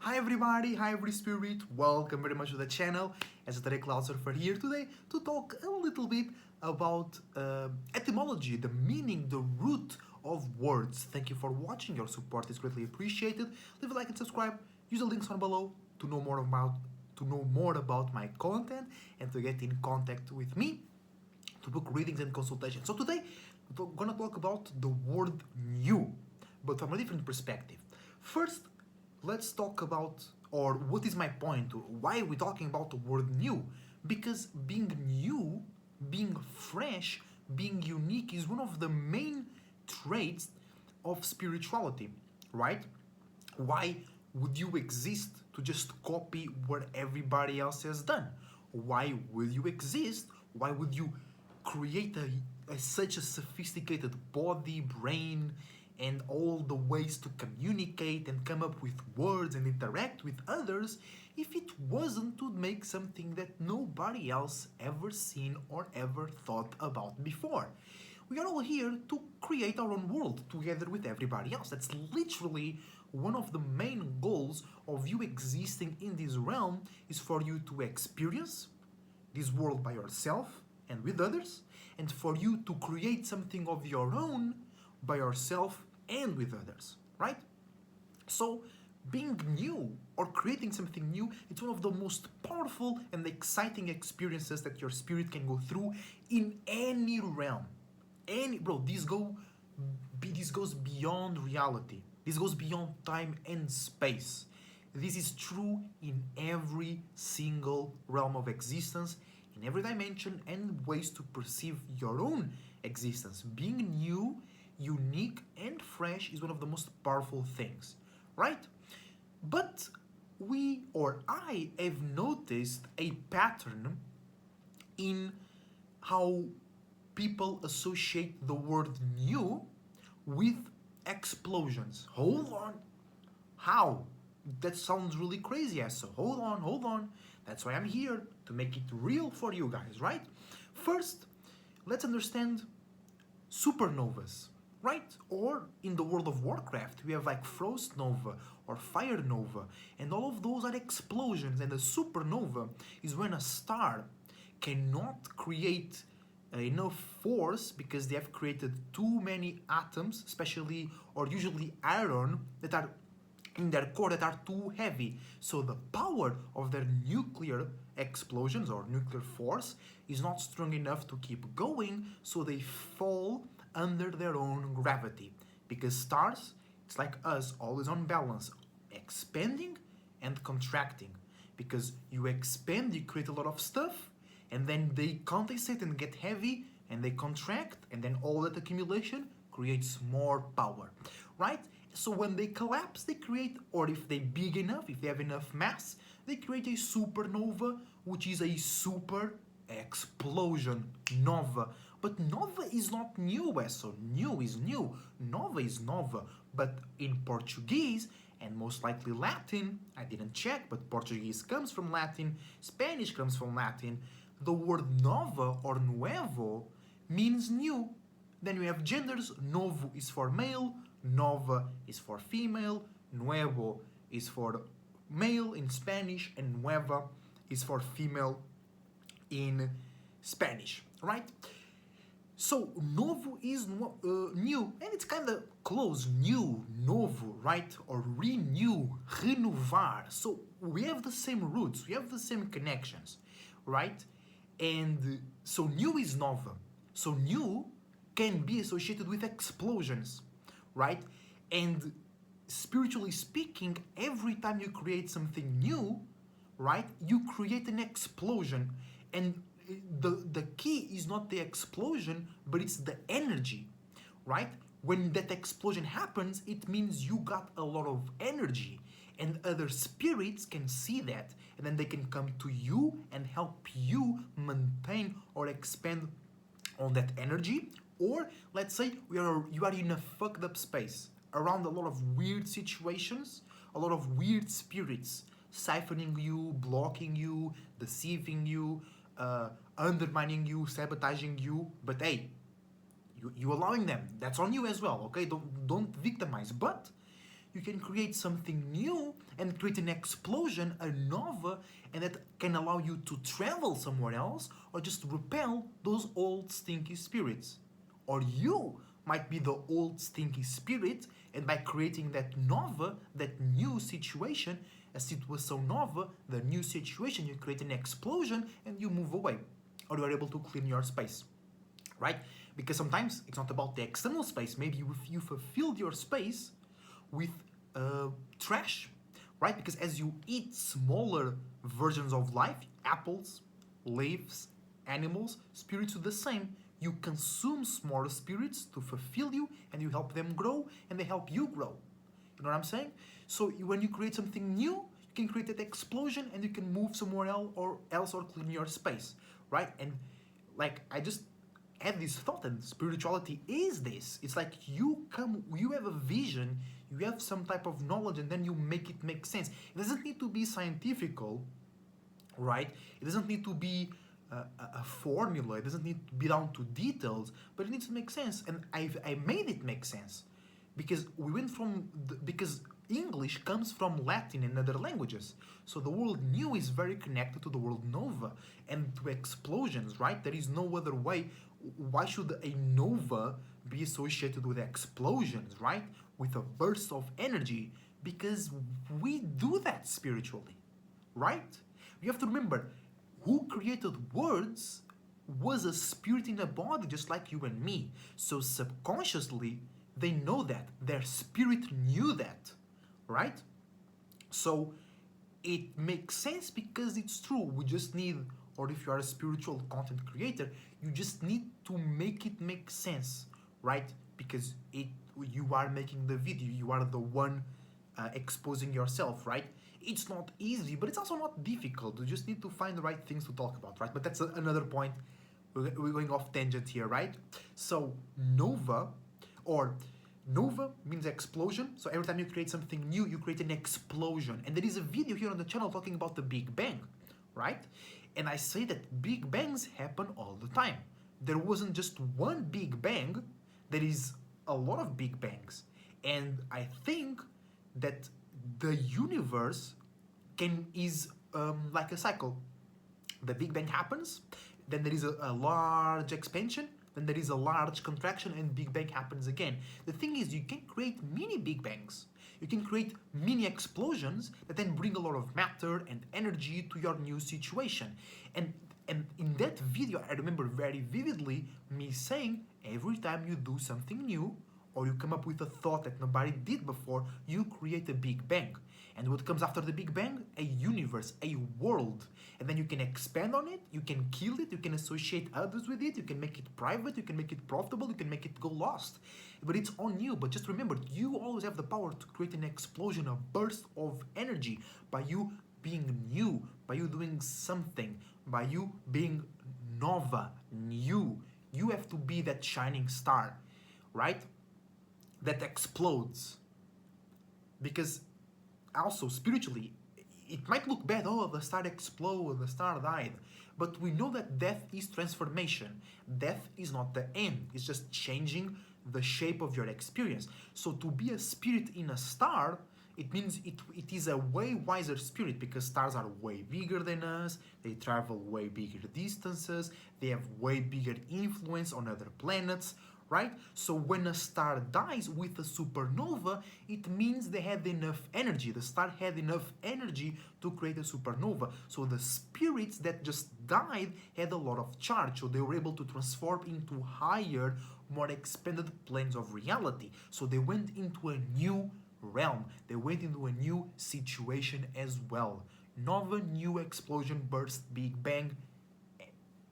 Hi everybody, hi every spirit, welcome very much to the channel. As a Cloud Surfer here today to talk a little bit about etymology, the meaning, the root of words. Thank you for watching, your support is greatly appreciated. Leave a like and subscribe, use the links on below to know more about my content and to get in contact with me to book readings and consultations. So today we're gonna talk about the word new, but from a different perspective. First, let's talk about, or what is my point, or why are we talking about the word new? Because being new, being fresh, being unique is one of the main traits of spirituality, right? Why would you exist to just copy what everybody else has done? Why will you exist? Why would you create such a sophisticated body, brain, and all the ways to communicate and come up with words and interact with others if it wasn't to make something that nobody else ever seen or ever thought about before? We are all here to create our own world together with everybody else. That's literally one of the main goals of you existing in this realm, is for you to experience this world by yourself and with others, and for you to create something of your own by yourself and with others, right? So being new or creating something new, it's one of the most powerful and exciting experiences that your spirit can go through in any realm. This goes beyond reality. This goes beyond time and space. This is true in every single realm of existence, in every dimension and ways to perceive your own existence. Being new, unique, and fresh is one of the most powerful things, right? But I have noticed a pattern in how people associate the word new with explosions. Hold on. How? That sounds really crazy. So hold on. That's why I'm here, to make it real for you guys, right? First, let's understand supernovas, right? Or in the world of Warcraft, we have like Frost Nova or Fire Nova, and all of those are explosions. And a supernova is when a star cannot create enough force because they have created too many atoms, especially or usually iron, that are in their core that are too heavy. So the power of their nuclear explosions or nuclear force is not strong enough to keep going, so they fall under their own gravity. Because stars, it's like us, always on balance, expanding and contracting. Because you expand, you create a lot of stuff, and then they condensate and get heavy, and they contract, and then all that accumulation creates more power, right? So when they collapse, they create, or if they're big enough, if they have enough mass, they create a supernova, which is a super explosion nova. But nova is not new, so new is new, nova is nova. But in Portuguese, and most likely Latin, I didn't check, but Portuguese comes from Latin, Spanish comes from Latin, the word nova or nuevo means new. Then we have genders. Novo is for male, nova is for female, nuevo is for male in Spanish, and nueva is for female in Spanish, right? So novo is new, and it's kind of close. New, novo, right? Or renew, renovar. So we have the same roots, we have the same connections, right? And so new is nova. So new can be associated with explosions, right? And spiritually speaking, every time you create something new, right, you create an explosion. And the key is not the explosion, but it's the energy, right? When that explosion happens, it means you got a lot of energy, and other spirits can see that, and then they can come to you and help you maintain or expand on that energy. Or let's say you are in a fucked up space around a lot of weird situations, a lot of weird spirits siphoning you, blocking you, deceiving you, undermining you, sabotaging you. But hey, you allowing them, that's on you as well, okay? Don't victimize. But you can create something new and create an explosion, a nova, and that can allow you to travel somewhere else or just repel those old stinky spirits. Or you might be the old stinky spirit, and by creating that nova, that new situation, as it was so nova, the new situation, you create an explosion and you move away, or you are able to clean your space, right? Because sometimes it's not about the external space. Maybe you fulfilled your space with trash, right? Because as you eat smaller versions of life, apples, leaves, animals, spirits do the same. You consume smaller spirits to fulfill you, and you help them grow, and they help you grow. You know what I'm saying? So when you create something new, you can create that explosion, and you can move somewhere else or clean your space, right? And like I just had this thought, and spirituality is this. It's like you have a vision, you have some type of knowledge, and then you make it make sense. It doesn't need to be scientifical, right? It doesn't need to be a formula. It doesn't need to be down to details, but it needs to make sense. And I made it make sense because we went from because English comes from Latin and other languages. So the word new is very connected to the word nova and to explosions, right? There is no other way. Why should a nova be associated with explosions, right? With a burst of energy? Because we do that spiritually, right? You have to remember, who created words was a spirit in a body just like you and me. So subconsciously, they know that. Their spirit knew that, right? So it makes sense because it's true. We just need, or if you are a spiritual content creator, you just need to make it make sense, right? Because you are making the video, you are the one exposing yourself, right? It's not easy, but it's also not difficult. You just need to find the right things to talk about, right? But that's another point. We're going off tangent here, right? So nova means explosion. So every time you create something new, you create an explosion. And there is a video here on the channel talking about the Big Bang, right? And I say that Big Bangs happen all the time. There wasn't just one Big Bang, there is a lot of Big Bangs. And I think that the universe is like a cycle. The Big Bang happens, then there is a large expansion, then there is a large contraction, and Big Bang happens again. The thing is, you can create mini Big Bangs. You can create mini explosions that then bring a lot of matter and energy to your new situation. And in that video, I remember very vividly me saying, every time you do something new, or you come up with a thought that nobody did before, you create a Big Bang. And what comes after the Big Bang? A universe, a world. And then you can expand on it, you can kill it, you can associate others with it, you can make it private, you can make it profitable, you can make it go lost. But it's on you. But just remember, you always have the power to create an explosion, a burst of energy by you being new, by you doing something, by you being nova, new. You have to be that shining star, right? That explodes. Because also spiritually, it might look bad. Oh, the star exploded, the star died. But we know that death is transformation. Death is not the end. It's just changing the shape of your experience. So to be a spirit in a star, it means it is a way wiser spirit, because stars are way bigger than us, they travel way bigger distances, they have way bigger influence on other planets, right? So when a star dies with a supernova, it means they had enough energy. The star had enough energy to create a supernova. So the spirits that just died had a lot of charge, so they were able to transform into higher, more expanded planes of reality. So they went into a new realm. They went into a new situation as well. Nova, new explosion, burst, Big Bang,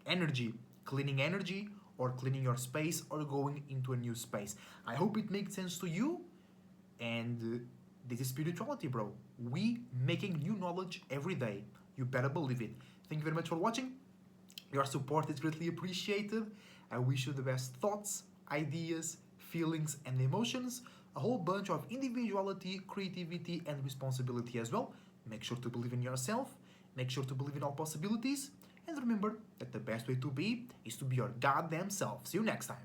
energy, cleaning energy, or cleaning your space, or going into a new space. I hope it makes sense to you, and this is spirituality, bro. We making new knowledge every day. You better believe it. Thank you very much for watching. Your support is greatly appreciated. I wish you the best thoughts, ideas, feelings, and emotions. A whole bunch of individuality, creativity, and responsibility as well. Make sure to believe in yourself. Make sure to believe in all possibilities. And remember that the best way to be is to be your goddamn self. See you next time.